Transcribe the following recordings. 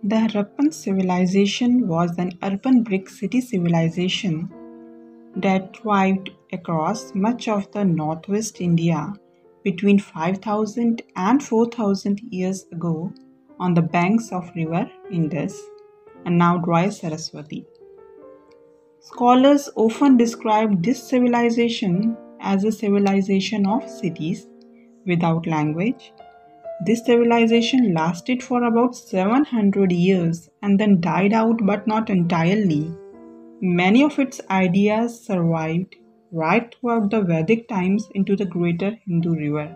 The Harappan civilization was an urban brick city civilization that thrived across much of the northwest India between 5000 and 4000 years ago on the banks of river Indus and now dry Saraswati. Scholars often describe this civilization as a civilization of cities without language. This civilization lasted for about 700 years and then died out, but not entirely. Many of its ideas survived right throughout the Vedic times into the greater Hindu river.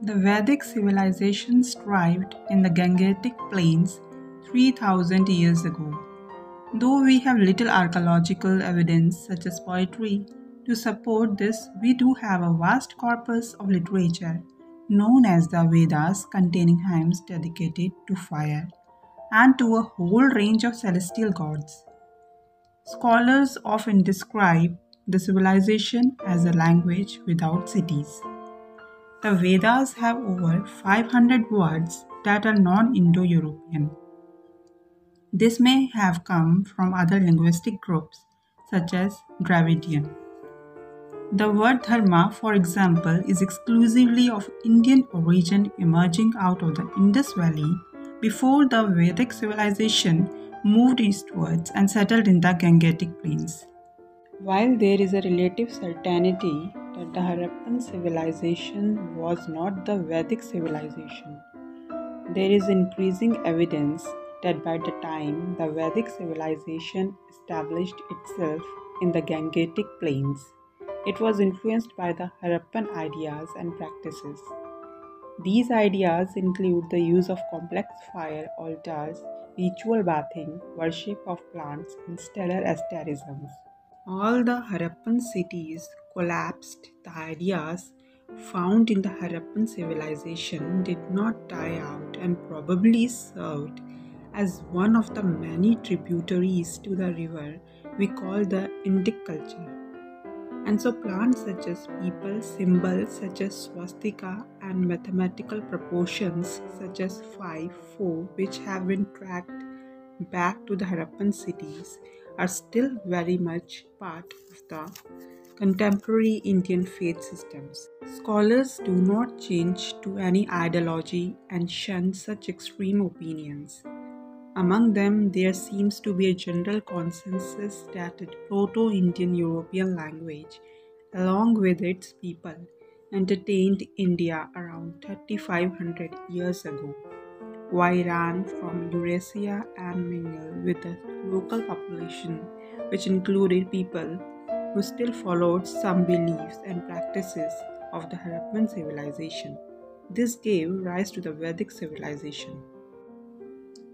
The Vedic civilization thrived in the Gangetic plains 3000 years ago. Though we have little archaeological evidence, such as poetry, to support this, we do have a vast corpus of literature known as the Vedas containing hymns dedicated to fire and to a whole range of celestial gods. Scholars often describe the civilization as a language without cities. The Vedas have over 500 words that are non-Indo-European. This may have come from other linguistic groups, such as Dravidian. The word dharma, for example, is exclusively of Indian origin, emerging out of the Indus Valley before the Vedic civilization moved eastwards and settled in the Gangetic plains. While there is a relative certainty that the Harappan civilization was not the Vedic civilization, there is increasing evidence that by the time the Vedic civilization established itself in the Gangetic plains, it was influenced by the Harappan ideas and practices. These ideas include the use of complex fire altars, ritual bathing, worship of plants, and stellar asterisms. All the Harappan cities collapsed. The ideas found in the Harappan civilization did not die out and probably served as one of the many tributaries to the river we call the Indic culture. And so plants such as people, symbols such as swastika, and mathematical proportions such as 5, 4, which have been tracked back to the Harappan cities, are still very much part of the contemporary Indian faith systems. Scholars do not change to any ideology and shun such extreme opinions. Among them, there seems to be a general consensus that a Proto-Indian European language, along with its people, entertained India around 3500 years ago. Ran from Eurasia and mingled with the local population, which included people who still followed some beliefs and practices of the Harappan civilization. This gave rise to the Vedic civilization.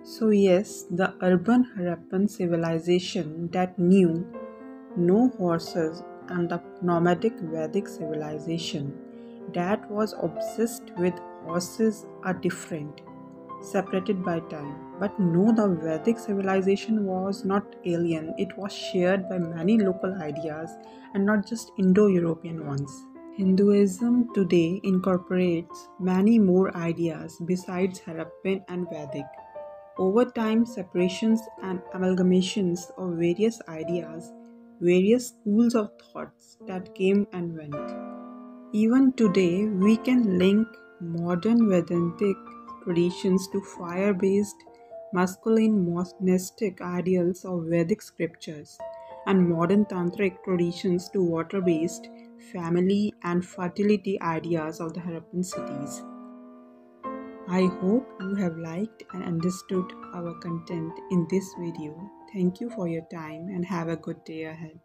So yes, the urban Harappan civilization that knew no horses and the nomadic Vedic civilization that was obsessed with horses are different, separated by time. But no, the Vedic civilization was not alien, it was shared by many local ideas and not just Indo-European ones. Hinduism today incorporates many more ideas besides Harappan and Vedic. Over time, separations and amalgamations of various ideas, various schools of thoughts that came and went. Even today, we can link modern Vedantic traditions to fire-based, masculine monastic ideals of Vedic scriptures, and modern tantric traditions to water-based, family and fertility ideas of the Harappan cities. I hope you have liked and understood our content in this video. Thank you for your time and have a good day ahead.